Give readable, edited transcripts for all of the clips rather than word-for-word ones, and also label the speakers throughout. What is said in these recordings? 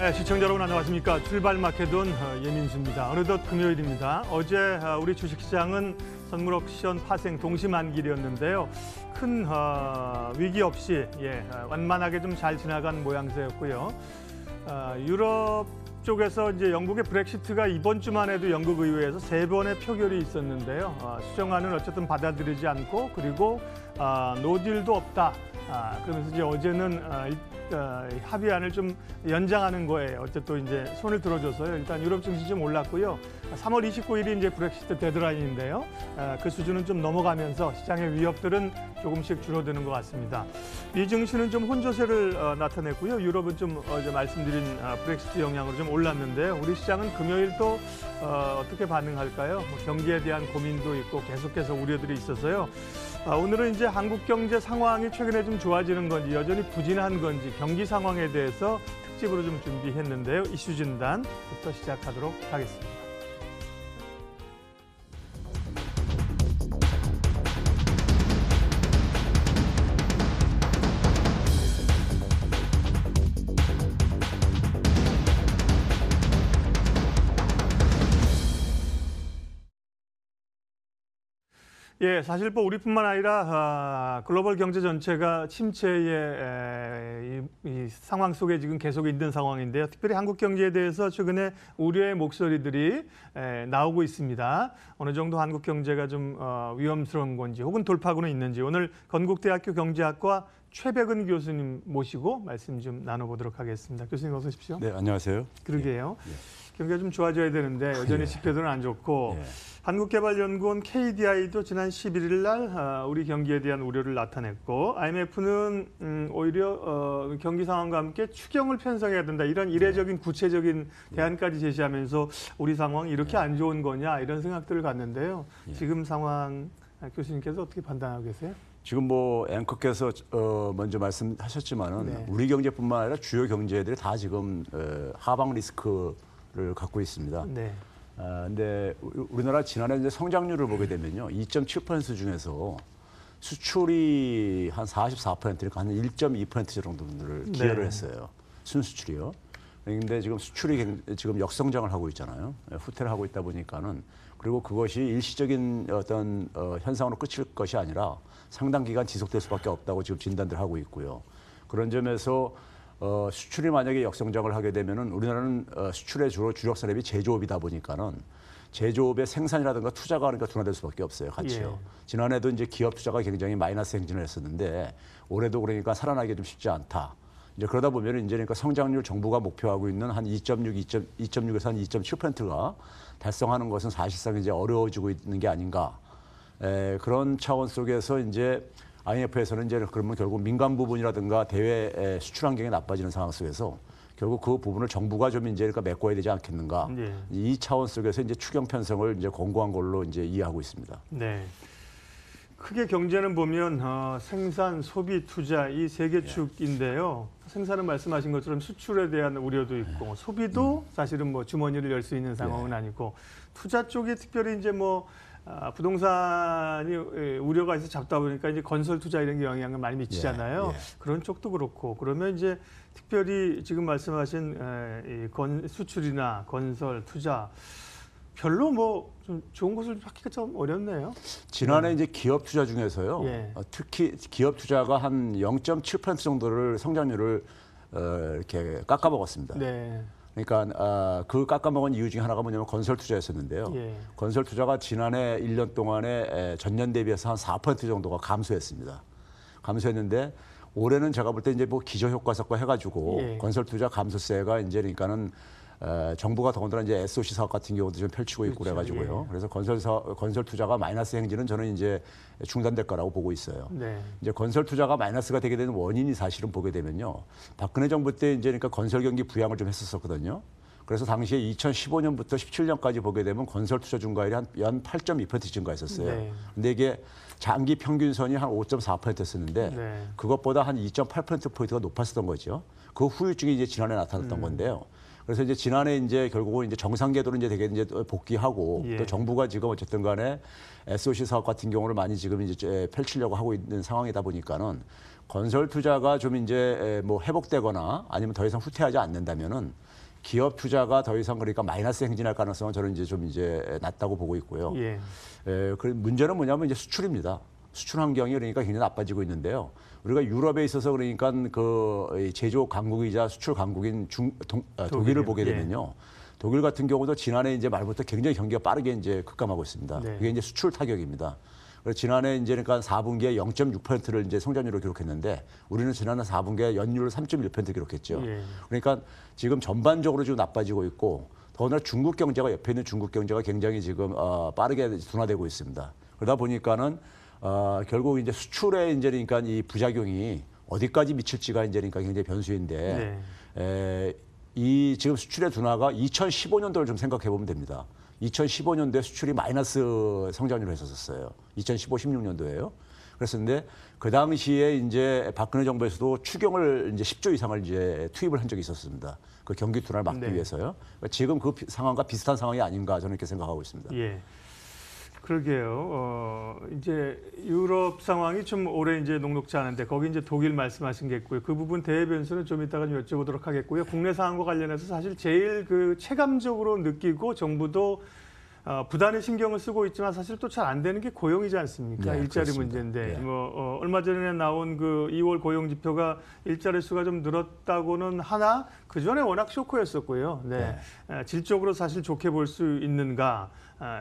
Speaker 1: 네, 시청자 여러분 안녕하십니까. 출발마켓온 예민수입니다. 어느덧 금요일입니다. 어제 우리 주식시장은 선물 옵션 파생 동시만길이었는데요. 큰 위기 없이 완만하게 좀 잘 지나간 모양새였고요. 유럽 쪽에서 이제 영국의 브렉시트가 이번 주만 해도 영국 의회에서 3번의 표결이 있었는데요. 수정안은 어쨌든 받아들이지 않고 그리고 노딜도 없다. 그러면서 이제 어제는 합의안을 좀 연장하는 거에 어쨌든 이제 손을 들어줘서요. 일단 유럽 증시 좀 올랐고요. 3월 29일이 이제 브렉시트 데드라인인데요. 그 수준은 좀 넘어가면서 시장의 위협들은 조금씩 줄어드는 것 같습니다. 미 증시는 좀 혼조세를 나타냈고요. 유럽은 좀 어제 말씀드린 브렉시트 영향으로 좀 올랐는데요. 우리 시장은 금요일 또 어떻게 반응할까요? 뭐 경기에 대한 고민도 있고 계속해서 우려들이 있어서요. 오늘은 이제 한국 경제 상황이 최근에 좀 좋아지는 건지 여전히 부진한 건지 경기 상황에 대해서 특집으로 좀 준비했는데요. 이슈 진단부터 시작하도록 하겠습니다. 예, 사실 뭐 우리뿐만 아니라 글로벌 경제 전체가 침체의 이 상황 속에 지금 계속 있는 상황인데요. 특별히 한국 경제에 대해서 최근에 우려의 목소리들이 나오고 있습니다. 어느 정도 한국 경제가 좀 위험스러운 건지 혹은 돌파구는 있는지 오늘 건국대학교 경제학과 최백은 교수님 모시고 말씀 좀 나눠보도록 하겠습니다. 교수님 어서 오십시오.
Speaker 2: 네, 안녕하세요.
Speaker 1: 그러게요. 경기가 좀 좋아져야 되는데 여전히 지표들은 안 좋고 한국개발연구원 KDI도 지난 11일 날 우리 경기에 대한 우려를 나타냈고 IMF는 오히려 경기 상황과 함께 추경을 편성해야 된다. 이런 이례적인 구체적인 대안까지 제시하면서 우리 상황이 이렇게 안 좋은 거냐 이런 생각들을 갖는데요. 지금 상황 교수님께서 어떻게 판단하고 계세요?
Speaker 2: 지금 뭐 앵커께서 먼저 말씀하셨지만은 우리 경제뿐만 아니라 주요 경제들이 다 지금 하방 리스크를 갖고 있습니다. 네. 근데 우리나라 지난해 이제 성장률을 보게 되면요, 2.7% 중에서 수출이 한 44%니까 한 1.2% 정도를 기여를 했어요. 순수출이요. 그런데 지금 수출이 지금 역성장을 하고 있잖아요. 후퇴를 하고 있다 보니까는 그리고 그것이 일시적인 어떤 현상으로 끝일 것이 아니라 상당 기간 지속될 수밖에 없다고 지금 진단들 하고 있고요. 그런 점에서 수출이 만약에 역성장을 하게 되면은 우리나라는 수출의 주로 주력 산업이 제조업이다 보니까는 제조업의 생산이라든가 투자가 그러니까 둔화될 수밖에 없어요, 같이요. 지난해도 이제 기업 투자가 굉장히 마이너스 행진을 했었는데 올해도 그러니까 살아나기 좀 쉽지 않다. 이제 그러다 보면 이제 그러니까 성장률 정부가 목표하고 있는 한 2.6에서 한 2.7%가 달성하는 것은 사실상 이제 어려워지고 있는 게 아닌가. 그런 차원 속에서 이제 IMF에서는 이제 그러면 결국 민간 부분이라든가 대외 수출 환경이 나빠지는 상황 속에서 결국 그 부분을 정부가 좀 이제 그러니까 메꿔야 되지 않겠는가. 이 차원 속에서 이제 추경 편성을 이제 권고한 걸로 이제 이해하고 있습니다.
Speaker 1: 네. 크게 경제는 보면 생산, 소비, 투자 이 세 개 축인데요. 생산은 말씀하신 것처럼 수출에 대한 우려도 있고 소비도 사실은 뭐 주머니를 열 수 있는 상황은 아니고 투자 쪽이 특별히 이제 뭐 부동산이 우려가 있어 잡다 보니까 이제 건설 투자 이런 게 영향을 많이 미치잖아요. 그런 쪽도 그렇고 그러면 이제 특별히 지금 말씀하신 수출이나 건설 투자 별로 뭐 좀 좋은 것을 찾기가 좀 어렵네요.
Speaker 2: 지난해 이제 기업 투자 중에서요. 특히 기업 투자가 한 0.7% 정도를 성장률을 이렇게 깎아먹었습니다. 그러니까 그 깎아먹은 이유 중에 하나가 뭐냐면 건설 투자였었는데요. 건설 투자가 지난해 1년 동안에 전년 대비해서 한 4% 정도가 감소했습니다. 감소했는데 올해는 제가 볼 때 이제 뭐 기저효과석과 해가지고 건설 투자 감소세가 이제 그러니까는 정부가 더군다나 이제 SOC 사업 같은 경우도 좀 펼치고 있고 그래가지고요. 그래서 건설 투자가 마이너스 행진은 저는 이제 중단될 거라고 보고 있어요. 이제 건설 투자가 마이너스가 되게 되는 원인이 사실은 보게 되면요. 박근혜 정부 때 이제 그러니까 건설 경기 부양을 좀 했었거든요. 그래서 당시에 2015년부터 17년까지 보게 되면 건설 투자 증가율이 연 8.2% 증가했었어요. 근데 이게 장기 평균선이 한 5.4%였었는데 그것보다 한 2.8%포인트가 높았었던 거죠. 그 후유증이 이제 지난해 나타났던 건데요. 그래서 이제 지난해 이제 결국은 이제 정상 궤도로 이제 되게 이제 복귀하고 또 정부가 지금 어쨌든 간에 SOC 사업 같은 경우를 많이 지금 이제 펼치려고 하고 있는 상황이다 보니까는 건설 투자가 좀 이제 뭐 회복되거나 아니면 더 이상 후퇴하지 않는다면은 기업 투자가 더 이상 그러니까 마이너스 행진할 가능성은 저는 이제 좀 이제 낮다고 보고 있고요.
Speaker 1: 예.
Speaker 2: 그 문제는 뭐냐면 이제 수출입니다. 수출 환경이 그러니까 굉장히 나빠지고 있는데요. 우리가 유럽에 있어서 그러니까 그 제조업 강국이자 수출 강국인 독일을 보게 되면요. 독일 같은 경우도 지난해 이제 말부터 굉장히 경기가 빠르게 이제 급감하고 있습니다.
Speaker 1: 네.
Speaker 2: 그게 이제 수출 타격입니다. 그래서 지난해 이제 그러니까 4분기에 0.6%를 이제 성장률을 기록했는데 우리는 지난해 4분기에 연율 3.1% 기록했죠.
Speaker 1: 예.
Speaker 2: 그러니까 지금 전반적으로 지금 나빠지고 있고 더구나 중국 경제가 옆에 있는 중국 경제가 굉장히 지금 빠르게 둔화되고 있습니다. 그러다 보니까는 결국 이제 수출에 이제 그러니까 이 부작용이 어디까지 미칠지가 이제 그러니까 굉장히 변수인데 이 지금 수출의 둔화가 2015년도를 좀 생각해 보면 됩니다. 2015년도에 수출이 마이너스 성장률을 했었어요. 2015, 16년도에요. 그랬었는데 그 당시에 이제 박근혜 정부에서도 추경을 이제 10조 이상을 이제 투입을 한 적이 있었습니다. 그 경기 둔화를 막기 위해서요. 그러니까 지금 그 상황과 비슷한 상황이 아닌가 저는 이렇게 생각하고 있습니다.
Speaker 1: 예. 그러게요. 이제 유럽 상황이 좀 올해 이제 녹록지 않은데 거기 이제 독일 말씀하신 게 있고요. 그 부분 대외 변수는 좀 이따가 좀 여쭤보도록 하겠고요. 국내 상황과 관련해서 사실 제일 그 체감적으로 느끼고 정부도 부단히 신경을 쓰고 있지만 사실 또 잘 안 되는 게 고용이지 않습니까?
Speaker 2: 네,
Speaker 1: 일자리
Speaker 2: 그렇습니다.
Speaker 1: 문제인데
Speaker 2: 네.
Speaker 1: 얼마 전에 나온 그 2월 고용 지표가 일자리 수가 좀 늘었다고는 하나 그 전에 워낙 쇼크였었고요. 네. 질적으로 사실 좋게 볼 수 있는가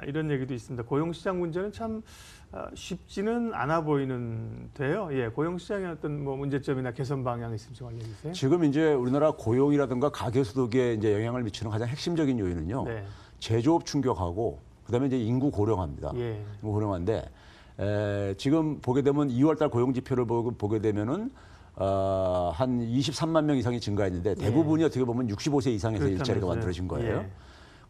Speaker 1: 이런 얘기도 있습니다. 고용 시장 문제는 참 쉽지는 않아 보이는데요. 예, 고용 시장의 어떤 뭐 문제점이나 개선 방향이 있으면 좀 알려주세요.
Speaker 2: 지금 이제 우리나라 고용이라든가 가계 소득에 이제 영향을 미치는 가장 핵심적인 요인은요.
Speaker 1: 네.
Speaker 2: 제조업 충격하고 그다음에 이제 인구 고령화입니다.
Speaker 1: 예.
Speaker 2: 인구 고령화인데 지금 보게 되면 2월달 고용 지표를 보게 되면은 한 23만 명 이상이 증가했는데 대부분이 어떻게 보면 65세 이상에서 일자리가 만들어진 거예요.
Speaker 1: 예.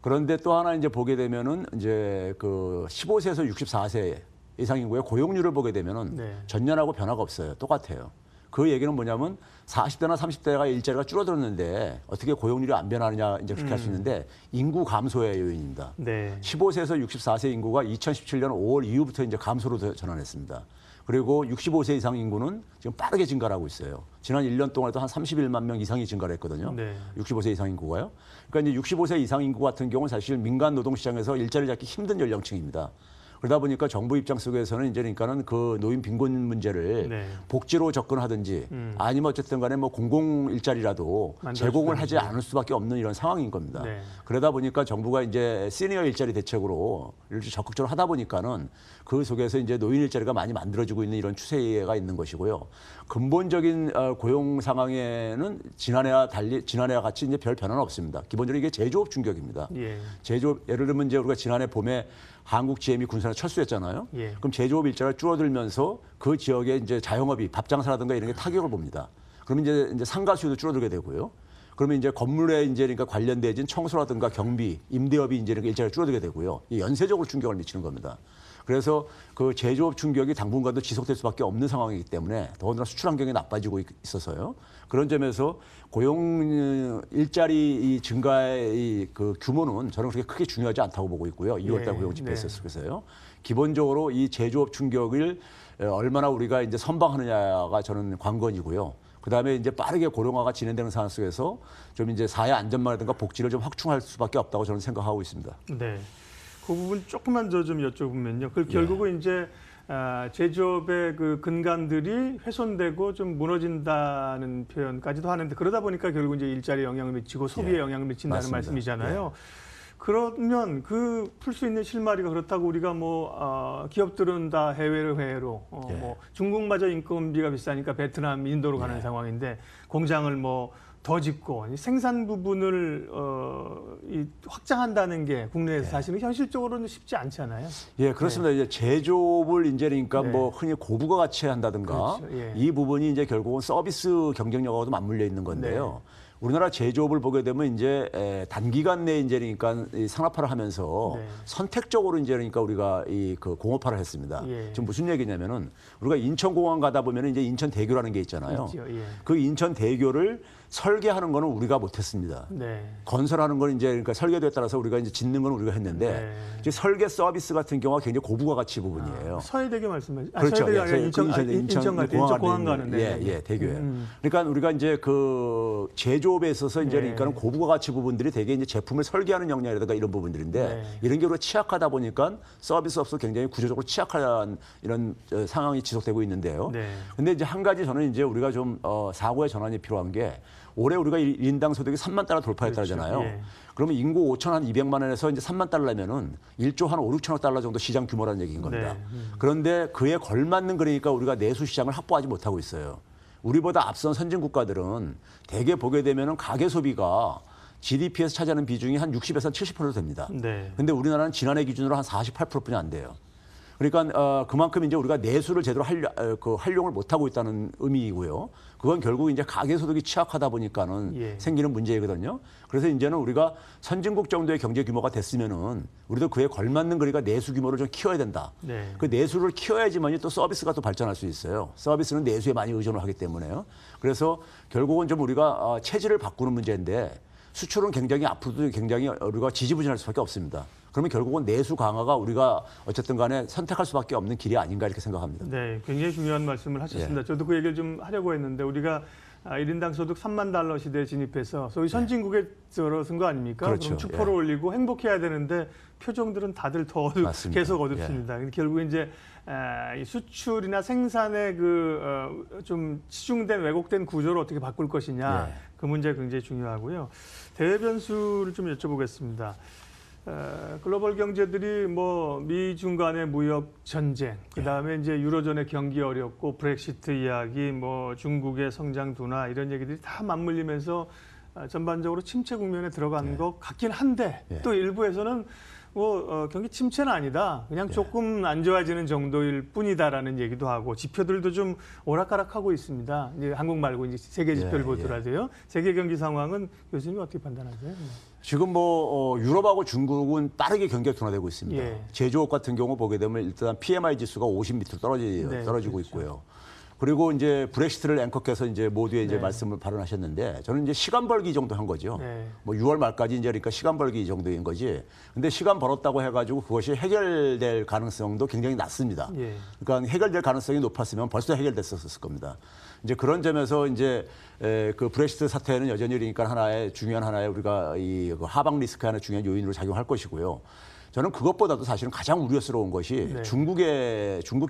Speaker 2: 그런데 또 하나 이제 보게 되면은 이제 그 15세에서 64세 이상 인구의 고용률을 보게 되면은 전년하고 변화가 없어요. 똑같아요. 그 얘기는 뭐냐면 40대나 30대가 일자리가 줄어들었는데 어떻게 고용률이 안 변하느냐 이제 그렇게 할 수 있는데 인구 감소의 요인입니다.
Speaker 1: 네.
Speaker 2: 15세에서 64세 인구가 2017년 5월 이후부터 이제 감소로 전환했습니다. 그리고 65세 이상 인구는 지금 빠르게 증가를 하고 있어요. 지난 1년 동안에도 한 31만 명 이상이 증가를 했거든요.
Speaker 1: 네.
Speaker 2: 65세 이상 인구가요. 그러니까 이제 65세 이상 인구 같은 경우는 사실 민간 노동시장에서 일자리를 잡기 힘든 연령층입니다. 그러다 보니까 정부 입장 속에서는 이제 그러니까는 그 노인 빈곤 문제를 복지로 접근하든지 아니면 어쨌든 간에 뭐 공공 일자리라도 제공을 하지 않을 수밖에 없는 이런 상황인 겁니다. 그러다 보니까 정부가 이제 시니어 일자리 대책으로 이렇게 적극적으로 하다 보니까는 그 속에서 이제 노인 일자리가 많이 만들어지고 있는 이런 추세가 있는 것이고요. 근본적인 고용 상황에는 지난해와 같이 이제 별 변화는 없습니다. 기본적으로 이게 제조업 충격입니다. 제조업 예를 들면 이제 우리가 지난해 봄에 한국 GM이 군산에 철수했잖아요. 그럼 제조업 일자리가 줄어들면서 그 지역에 이제 자영업이 밥장사라든가 이런 게 타격을 봅니다. 그러면 이제 상가 수요도 줄어들게 되고요. 그러면 이제 건물에 이제 그러니까 관련된 청소라든가 경비, 임대업이 이제 일자리가 줄어들게 되고요. 이 연쇄적으로 충격을 미치는 겁니다. 그래서 그 제조업 충격이 당분간도 지속될 수밖에 없는 상황이기 때문에 더군다나 수출 환경이 나빠지고 있어서요. 그런 점에서 고용 일자리 증가의 그 규모는 저는 그렇게 크게 중요하지 않다고 보고 있고요. 2월달 고용 지표에서 그래서요. 기본적으로 이 제조업 충격을 얼마나 우리가 이제 선방하느냐가 저는 관건이고요. 그다음에 이제 빠르게 고령화가 진행되는 상황 속에서 좀 이제 사회 안전망이라든가 복지를 좀 확충할 수밖에 없다고 저는 생각하고 있습니다.
Speaker 1: 네. 그 부분 조금만 더 좀 여쭤보면요. 그 결국은 이제 제조업의 그 근간들이 훼손되고 좀 무너진다는 표현까지도 하는데 그러다 보니까 결국 이제 일자리에 영향을 미치고 소비에 영향을 미친다는
Speaker 2: 맞습니다.
Speaker 1: 말씀이잖아요. 그러면 그 풀 수 있는 실마리가 그렇다고 우리가 뭐 기업들은 다 해외로 뭐 중국마저 인건비가 비싸니까 베트남, 인도로 가는 상황인데 공장을 뭐 더 짓고 생산 부분을 확장한다는 게 국내에서 사실은 현실적으로는 쉽지 않잖아요.
Speaker 2: 예, 그렇습니다. 이제 제조업을 이제 그러니까 뭐 흔히 고부가 가치 한다든가 이 부분이 이제 결국은 서비스 경쟁력하고도 맞물려 있는 건데요. 우리나라 제조업을 보게 되면 이제 단기간 내에 이제 그러니까 이 산업화를 하면서 선택적으로 이제 그러니까 우리가 이 그 공업화를 했습니다. 지금 무슨 얘기냐면은 우리가 인천공항 가다 보면 이제 인천대교라는 게 있잖아요. 그 인천대교를 설계하는 거는 우리가 못했습니다. 건설하는 건 이제 그러니까 설계도에 따라서 우리가 이제 짓는 건 우리가 했는데 이제 설계 서비스 같은 경우가 굉장히 고부가 가치 부분이에요.
Speaker 1: 서해대교 말씀하시죠?
Speaker 2: 그렇죠.
Speaker 1: 인천 공항 가는데.
Speaker 2: 대교예요. 그러니까 우리가 이제 그 제조업에 있어서 이제 그러니까는 고부가 가치 부분들이 되게 이제 제품을 설계하는 역량이라든가 이런 부분들인데 이런 게 우리가 취약하다 보니까 서비스업소 굉장히 구조적으로 취약한 이런 상황이 지속되고 있는데요. 근데 이제 한 가지 저는 이제 우리가 좀 사고의 전환이 필요한 게 올해 우리가 1인당 소득이 3만 달러 돌파했다잖아요. 그러면 인구 5,200만 원에서 이제 3만 달러면은 1조 한 5, 6천억 달러 정도 시장 규모라는 얘기인 겁니다. 그런데 그에 걸맞는 그러니까 우리가 내수 시장을 확보하지 못하고 있어요. 우리보다 앞선 선진 국가들은 대개 보게 되면은 가계 소비가 GDP에서 차지하는 비중이 한 60에서 70% 됩니다. 근데 우리나라는 지난해 기준으로 한 48%뿐이 안 돼요. 그러니까 그만큼 이제 우리가 내수를 제대로 활용을 못 하고 있다는 의미이고요. 그건 결국 이제 가계 소득이 취약하다 보니까는 생기는 문제이거든요. 그래서 이제는 우리가 선진국 정도의 경제 규모가 됐으면은 우리도 그에 걸맞는 그러니까 내수 규모를 좀 키워야 된다. 그 내수를 키워야지만이 또 서비스가 또 발전할 수 있어요. 서비스는 내수에 많이 의존을 하기 때문에요. 그래서 결국은 좀 우리가 체질을 바꾸는 문제인데 수출은 굉장히 앞으로도 굉장히 우리가 지지부진할 수밖에 없습니다. 그러면 결국은 내수 강화가 우리가 어쨌든 간에 선택할 수밖에 없는 길이 아닌가 이렇게 생각합니다.
Speaker 1: 네, 굉장히 중요한 말씀을 하셨습니다. 저도 그 얘기를 좀 하려고 했는데 우리가 1인당 소득 3만 달러 시대에 진입해서 소위 선진국에 들어선 거 아닙니까?
Speaker 2: 그렇죠.
Speaker 1: 그럼 축포를 올리고 행복해야 되는데 표정들은 다들 더 계속 어둡습니다. 결국 이제 이 수출이나 생산의 좀 치중된 왜곡된 구조를 어떻게 바꿀 것이냐 그 문제가 굉장히 중요하고요. 대외 변수를 좀 여쭤보겠습니다. 글로벌 경제들이 뭐 미중 간의 무역 전쟁, 그다음에 이제 유로존의 경기 어렵고 브렉시트 이야기, 뭐 중국의 성장 둔화 이런 얘기들이 다 맞물리면서 전반적으로 침체 국면에 들어간 것 같긴 한데 또 일부에서는 뭐 경기 침체는 아니다. 그냥 조금 안 좋아지는 정도일 뿐이다라는 얘기도 하고 지표들도 좀 오락가락하고 있습니다. 이제 한국 말고 이제 세계 지표를 보더라도요. 세계 경기 상황은 교수님이 어떻게 판단하세요?
Speaker 2: 지금 뭐 유럽하고 중국은 빠르게 경기가 둔화되고 있습니다. 제조업 같은 경우 보게 되면 일단 PMI 지수가 50 밑으로 떨어지고 있고요. 그리고 이제 브렉시트를 앵커께서 이제 모두의 이제 말씀을 발언하셨는데 저는 이제 시간 벌기 정도 한 거죠. 뭐 6월 말까지 이제 그러니까 시간 벌기 정도인 거지. 근데 시간 벌었다고 해가지고 그것이 해결될 가능성도 굉장히 낮습니다. 그러니까 해결될 가능성이 높았으면 벌써 해결됐었을 겁니다. 이제 그런 점에서 이제 그 브렉시트 사태는 여전히 그러니까 중요한 하나의 우리가 이 하방 리스크의 하나 중요한 요인으로 작용할 것이고요. 저는 그것보다도 사실은 가장 우려스러운 것이 중국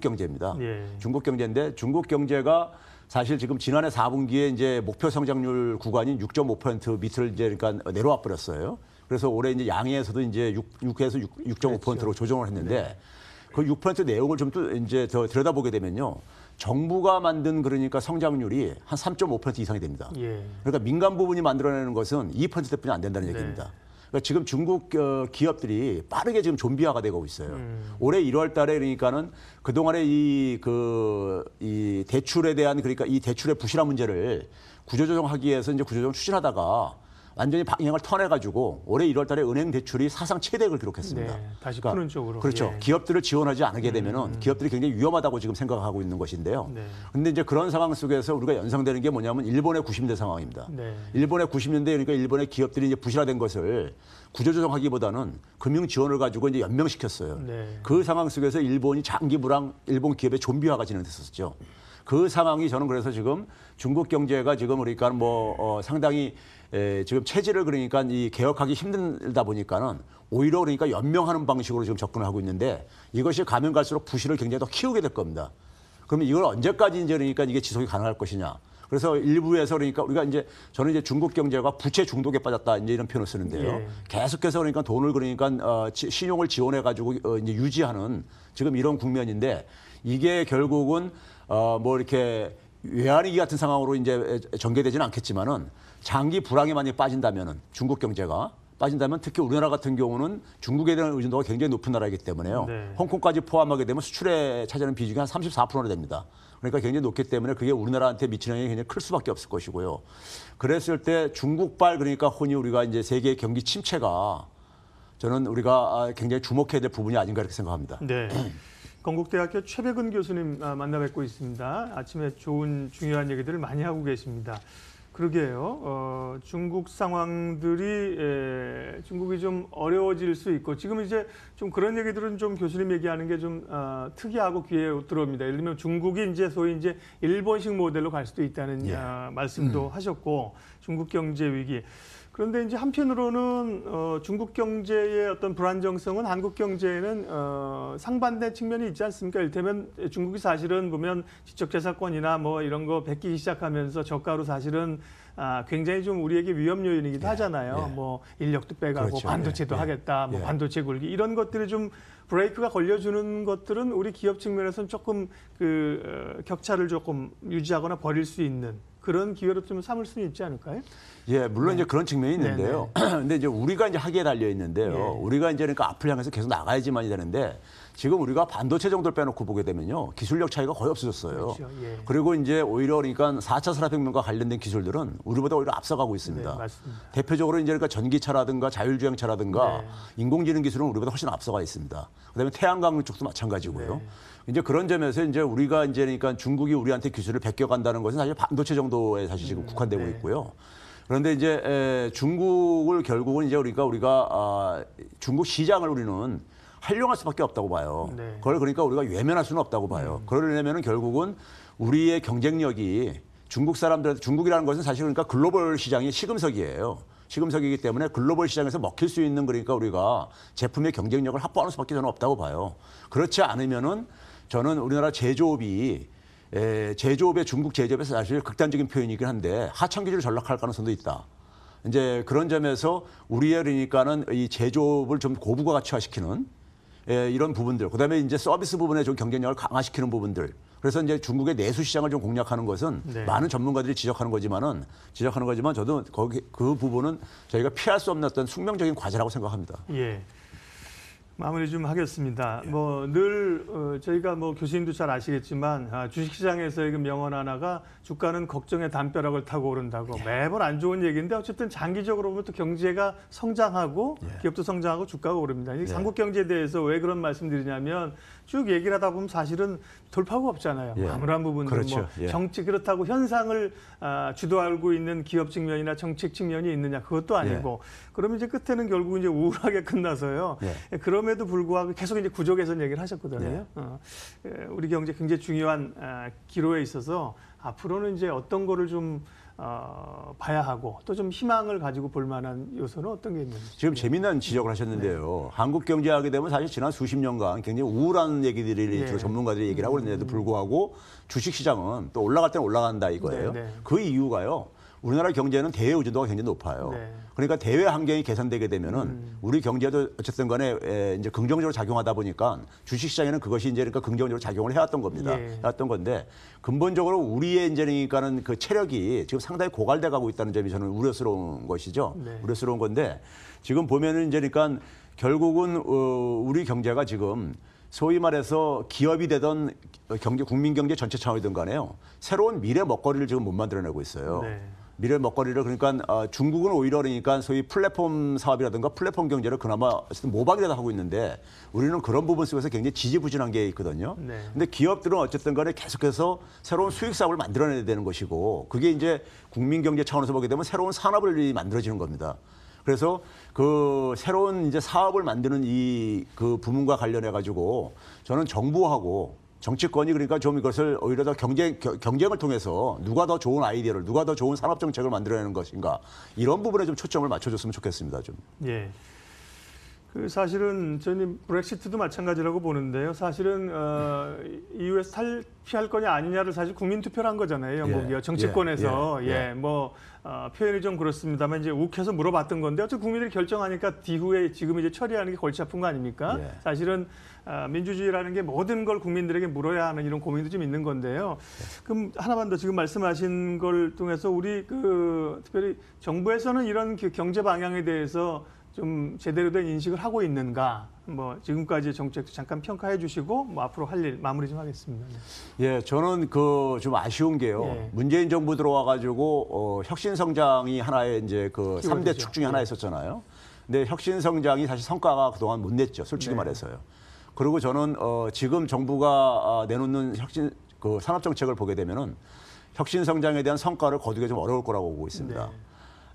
Speaker 2: 경제입니다. 중국 경제인데 중국 경제가 사실 지금 지난해 4분기에 이제 목표 성장률 구간인 6.5% 밑을 이제 그러니까 내려와 버렸어요. 그래서 올해 이제 양해에서도 이제 6에서 6.5%로 조정을 했는데 그 6% 내용을 좀 또 이제 더 들여다보게 되면요. 정부가 만든 그러니까 성장률이 한 3.5% 이상이 됩니다. 그러니까 민간 부분이 만들어내는 것은 2%대뿐이 안 된다는 얘기입니다. 그러니까 지금 중국 기업들이 빠르게 지금 좀비화가 되고 있어요. 올해 1월 달에 그러니까는 그동안에 이 대출에 대한 그러니까 이 대출의 부실화 문제를 구조조정하기 위해서 이제 구조조정 추진하다가 완전히 방향을 턴해가지고 올해 1월 달에 은행 대출이 사상 최대액을 기록했습니다.
Speaker 1: 다시 푸는 쪽으로.
Speaker 2: 그렇죠. 기업들을 지원하지 않게 되면은 기업들이 굉장히 위험하다고 지금 생각하고 있는 것인데요. 그런데 이제 그런 상황 속에서 우리가 연상되는 게 뭐냐면 일본의 90년대 상황입니다. 일본의 90년대 그러니까 일본의 기업들이 이제 부실화된 것을 구조조정하기보다는 금융 지원을 가지고 이제 연명시켰어요. 그 상황 속에서 일본이 장기 불황, 일본 기업의 좀비화가 진행됐었죠. 그 상황이 저는 그래서 지금 중국 경제가 지금 그러니까 뭐 상당히 지금 체질을 그러니까 이 개혁하기 힘들다 보니까는 오히려 그러니까 연명하는 방식으로 지금 접근을 하고 있는데 이것이 가면 갈수록 부실을 굉장히 더 키우게 될 겁니다. 그러면 이걸 언제까지 이제 그러니까 이게 지속이 가능할 것이냐. 그래서 일부에서 그러니까 우리가 이제 저는 이제 중국 경제가 부채 중독에 빠졌다 이제 이런 표현을 쓰는데요. 계속해서 그러니까 돈을 그러니까 신용을 지원해 가지고 이제 유지하는 지금 이런 국면인데 이게 결국은 뭐 이렇게 외환위기 같은 상황으로 이제 전개되지는 않겠지만은 장기 불황에 많이 빠진다면은 중국 경제가 빠진다면 특히 우리나라 같은 경우는 중국에 대한 의존도가 굉장히 높은 나라이기 때문에요. 홍콩까지 포함하게 되면 수출에 차지하는 비중이 한 34%나 됩니다. 그러니까 굉장히 높기 때문에 그게 우리나라한테 미치는 영향이 굉장히 클 수밖에 없을 것이고요. 그랬을 때 중국발 그러니까 혼이 우리가 이제 세계 경기 침체가 저는 우리가 굉장히 주목해야 될 부분이 아닌가 이렇게 생각합니다.
Speaker 1: 네. 건국대학교 최백은 교수님 만나 뵙고 있습니다. 아침에 좋은 중요한 얘기들을 많이 하고 계십니다. 그러게요. 중국 상황들이 중국이 좀 어려워질 수 있고 지금 이제 좀 그런 얘기들은 좀 교수님 얘기하는 게 좀 특이하고 귀에 들어옵니다. 예를 들면 중국이 이제 소위 이제 일본식 모델로 갈 수도 있다는 말씀도 하셨고 중국 경제 위기. 그런데 이제 한편으로는 중국 경제의 어떤 불안정성은 한국 경제에는 상반된 측면이 있지 않습니까? 이를테면 중국이 사실은 보면 지적재산권이나 뭐 이런 거 베끼기 시작하면서 저가로 사실은 굉장히 좀 우리에게 위험 요인이기도 하잖아요. 뭐 인력도 빼가고
Speaker 2: 그렇죠.
Speaker 1: 반도체도 하겠다, 뭐 반도체 굴기 이런 것들이 좀 브레이크가 걸려주는 것들은 우리 기업 측면에서는 조금 격차를 조금 유지하거나 버릴 수 있는 그런 기회로 좀 삼을 수는 있지 않을까요?
Speaker 2: 예, 물론 이제 그런 측면이 있는데요. 근데 이제 우리가 이제 하기에 달려 있는데요. 우리가 이제 그러니까 앞을 향해서 계속 나가야지만이 되는데 지금 우리가 반도체 정도를 빼놓고 보게 되면요. 기술력 차이가 거의 없어졌어요.
Speaker 1: 그렇죠.
Speaker 2: 그리고 이제 오히려 그러니까 4차 산업혁명과 관련된 기술들은 우리보다 오히려 앞서가고 있습니다.
Speaker 1: 네, 맞습니다.
Speaker 2: 대표적으로 이제 그러니까 전기차라든가 자율주행차라든가 인공지능 기술은 우리보다 훨씬 앞서가 있습니다. 그다음에 태양광 쪽도 마찬가지고요. 이제 그런 점에서 이제 우리가 이제 그러니까 중국이 우리한테 기술을 베껴간다는 것은 사실 반도체 정도에 사실 지금 국한되고 있고요. 그런데 이제 중국을 결국은 이제 우리가 중국 시장을 우리는 활용할 수밖에 없다고 봐요. 그걸 그러니까 우리가 외면할 수는 없다고 봐요. 그러려면은 결국은 우리의 경쟁력이 중국 사람들한테 중국이라는 것은 사실 그러니까 글로벌 시장의 시금석이에요. 시금석이기 때문에 글로벌 시장에서 먹힐 수 있는 그러니까 우리가 제품의 경쟁력을 확보하는 수밖에 저는 없다고 봐요. 그렇지 않으면은 저는 우리나라 제조업의 중국 제조업에서 사실 극단적인 표현이긴 한데 하청 기술을 전락할 가능성도 있다. 이제 그런 점에서 우리의 그러니까는 이 제조업을 좀 고부가 가치화시키는 이런 부분들, 그다음에 이제 서비스 부분에 좀 경쟁력을 강화시키는 부분들. 그래서 이제 중국의 내수 시장을 좀 공략하는 것은 많은 전문가들이 지적하는 거지만 저도 그 부분은 저희가 피할 수 없는 어떤 숙명적인 과제라고 생각합니다.
Speaker 1: 예. 마무리 좀 하겠습니다. 뭐 늘 저희가 뭐 교수님도 잘 아시겠지만 주식시장에서의 그 명언 하나가 주가는 걱정의 담벼락을 타고 오른다고 매번 안 좋은 얘기인데 어쨌든 장기적으로 보면 또 경제가 성장하고 기업도 성장하고 주가가 오릅니다. 이 한국 경제에 대해서 왜 그런 말씀드리냐면 쭉 얘기를 하다 보면 사실은 돌파구가 없잖아요. 아무런 부분들
Speaker 2: 그렇죠.
Speaker 1: 뭐 정치 그렇다고 현상을 주도하고 있는 기업 측면이나 정책 측면이 있느냐 그것도 아니고 그러면 이제 끝에는 결국 이제 우울하게 끝나서요. 그럼에도 불구하고 계속 이제 구조 개선 얘기를 하셨거든요. 우리 경제 굉장히 중요한 기로에 있어서 앞으로는 이제 어떤 거를 좀 봐야 하고 또 좀 희망을 가지고 볼 만한 요소는 어떤 게 있는지.
Speaker 2: 지금 재미난 지적을 하셨는데요. 한국 경제하게 되면 사실 지난 수십 년간 굉장히 우울한 얘기들이 주로 전문가들이 얘기를 하고 있는데도 불구하고 주식시장은 또 올라갈 때는 올라간다 이거예요. 그 이유가요. 우리나라 경제는 대외 의존도가 굉장히 높아요. 그러니까 대외 환경이 개선되게 되면은 우리 경제도 어쨌든 간에 이제 긍정적으로 작용하다 보니까 주식시장에는 그것이 이제 그러니까 긍정적으로 작용을 해왔던 겁니다. 해왔던 건데 근본적으로 우리의 이제 그러니까는 그 체력이 지금 상당히 고갈돼 가고 있다는 점이 저는 우려스러운 것이죠. 우려스러운 건데 지금 보면은 이제 그러니까 결국은 우리 경제가 지금 소위 말해서 기업이 되던 국민 경제 전체 차원이든 간에요. 새로운 미래 먹거리를 지금 못 만들어내고 있어요. 미래 먹거리를 그러니까 중국은 오히려 그러니까 소위 플랫폼 사업이라든가 플랫폼 경제를 그나마 어쨌든 모방이라도 하고 있는데 우리는 그런 부분 속에서 굉장히 지지부진한 게 있거든요. 근데 기업들은 어쨌든 간에 계속해서 새로운 수익 사업을 만들어내야 되는 것이고 그게 이제 국민 경제 차원에서 보게 되면 새로운 산업을 만들어지는 겁니다. 그래서 그 새로운 이제 사업을 만드는 그 부문과 관련해 가지고 저는 정부하고 정치권이 그러니까 좀 이것을 오히려 더 경쟁을 통해서 누가 더 좋은 아이디어를 누가 더 좋은 산업 정책을 만들어내는 것인가 이런 부분에 좀 초점을 맞춰줬으면 좋겠습니다. 좀.
Speaker 1: 예. 그 사실은 저는 브렉시트도 마찬가지라고 보는데요. 사실은 EU에서 탈피할 거냐 아니냐를 사실 국민 투표를 한 거잖아요. 영국이요. 정치권에서 뭐 표현이 좀 그렇습니다만 이제 욱해서 물어봤던 건데 어쨌든 국민들이 결정하니까 뒤후에 지금 이제 처리하는 게 골치 아픈 거 아닙니까? 사실은 민주주의라는 게 모든 걸 국민들에게 물어야 하는 이런 고민도 좀 있는 건데요. 그럼 하나만 더 지금 말씀하신 걸 통해서 우리 특별히 정부에서는 이런 경제 방향에 대해서 좀 제대로 된 인식을 하고 있는가? 뭐 지금까지 정책도 잠깐 평가해 주시고 뭐 앞으로 할 일 마무리 좀 하겠습니다.
Speaker 2: 예, 저는 좀 아쉬운 게요. 문재인 정부 들어와 가지고 혁신 성장이 하나의 이제 그 3대 축 중에 하나였었잖아요. 근데 혁신 성장이 사실 성과가 그동안 못 냈죠. 솔직히 말해서요. 그리고 저는 지금 정부가 내놓는 혁신 산업 정책을 보게 되면은 혁신 성장에 대한 성과를 거두기 좀 어려울 거라고 보고 있습니다.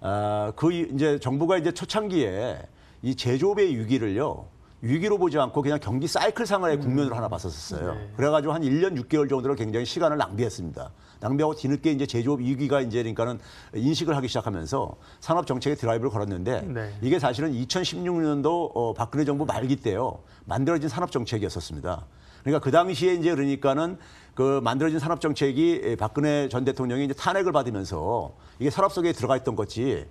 Speaker 1: 네.
Speaker 2: 이제 정부가 이제 초창기에 이 제조업의 위기를요. 위기로 보지 않고 그냥 경기 사이클상의 국면으로 하나 봤었어요.
Speaker 1: 네.
Speaker 2: 그래가지고 한 1년 6개월 정도를 굉장히 시간을 낭비했습니다. 낭비하고 뒤늦게 이제 제조업 위기가 이제 그러니까는 인식을 하기 시작하면서 산업 정책에 드라이브를 걸었는데
Speaker 1: 네.
Speaker 2: 이게 사실은 2016년도 박근혜 정부 말기 때요 만들어진 산업 정책이었었습니다. 그러니까 그 당시에 이제 그러니까는 그 만들어진 산업 정책이 박근혜 전 대통령이 이제 탄핵을 받으면서 이게 서랍 속에 들어가 있던 것이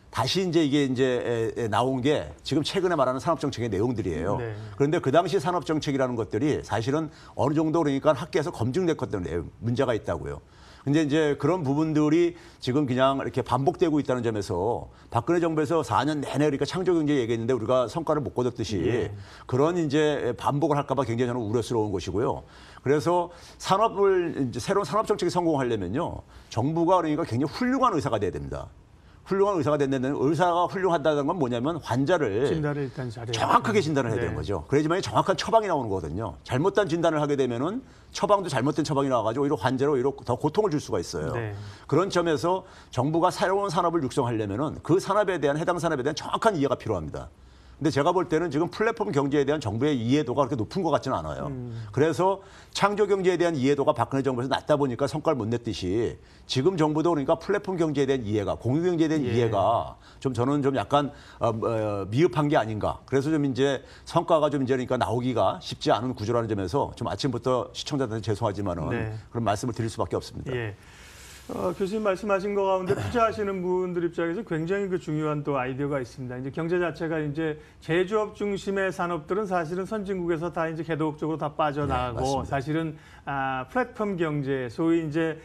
Speaker 2: 다시 이제 이게 나온 게 지금 최근에 말하는 산업정책의 내용들이에요.
Speaker 1: 네.
Speaker 2: 그런데 그 당시 산업정책이라는 것들이 사실은 어느 정도 그러니까 학계에서 검증됐거든요. 문제가 있다고요. 근데 이제 그런 부분들이 지금 그냥 이렇게 반복되고 있다는 점에서 박근혜 정부에서 4년 내내 그러니까 창조경제 얘기했는데 우리가 성과를 못 거뒀듯이
Speaker 1: 예.
Speaker 2: 그런 이제 반복을 할까 봐 굉장히 저는 우려스러운 것이고요. 그래서 산업을 이제 새로운 산업정책이 성공하려면요. 정부가 그러니까 굉장히 훌륭한 의사가 돼야 됩니다. 훌륭한 의사가 됐는데 의사가 훌륭하다는 건 뭐냐면 환자를
Speaker 1: 진단을 일단 잘해야
Speaker 2: 정확하게 진단을 해야
Speaker 1: 네.
Speaker 2: 되는 거죠. 그래야지만 정확한 처방이 나오는 거거든요. 잘못된 진단을 하게 되면은 처방도 잘못된 처방이 나와가지고 오히려 환자로 오히려 더 고통을 줄 수가 있어요.
Speaker 1: 네.
Speaker 2: 그런 점에서 정부가 새로운 산업을 육성하려면은 그 산업에 대한 해당 산업에 대한 정확한 이해가 필요합니다. 근데 제가 볼 때는 지금 플랫폼 경제에 대한 정부의 이해도가 그렇게 높은 것 같지는 않아요. 그래서 창조 경제에 대한 이해도가 박근혜 정부에서 낮다 보니까 성과를 못 냈듯이 지금 정부도 그러니까 플랫폼 경제에 대한 이해가, 공유 경제에 대한
Speaker 1: 예.
Speaker 2: 이해가 좀 저는 좀 약간 미흡한 게 아닌가. 그래서 좀 이제 성과가 좀 이제 그러니까 나오기가 쉽지 않은 구조라는 점에서 좀 아침부터 시청자들한테 죄송하지만은
Speaker 1: 네.
Speaker 2: 그런 말씀을 드릴 수밖에 없습니다.
Speaker 1: 예. 교수님 말씀하신 거 가운데 투자하시는 분들 입장에서 굉장히 그 중요한 또 아이디어가 있습니다. 이제 경제 자체가 이제 제조업 중심의 산업들은 사실은 선진국에서 다 이제 개도국적으로 다 빠져나가고
Speaker 2: 네,
Speaker 1: 사실은 플랫폼 경제, 소위 이제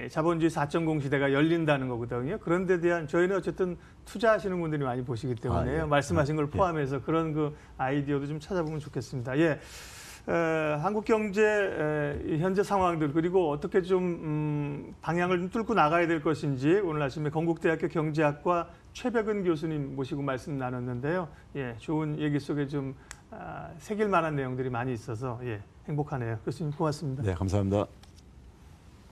Speaker 1: 자본주의 4.0 시대가 열린다는 거거든요. 그런 데 대한 저희는 어쨌든 투자하시는 분들이 많이 보시기 때문에
Speaker 2: 예.
Speaker 1: 말씀하신 걸 포함해서 그런 그 아이디어도 좀 찾아보면 좋겠습니다. 예. 한국 경제 현재 상황들 그리고 어떻게 좀 방향을 좀 뚫고 나가야 될 것인지 오늘 아침에 건국대학교 경제학과 최백은 교수님 모시고 말씀 나눴는데요. 예, 좋은 얘기 속에 좀 새길 만한 내용들이 많이 있어서 예, 행복하네요. 교수님 고맙습니다.
Speaker 2: 네, 감사합니다.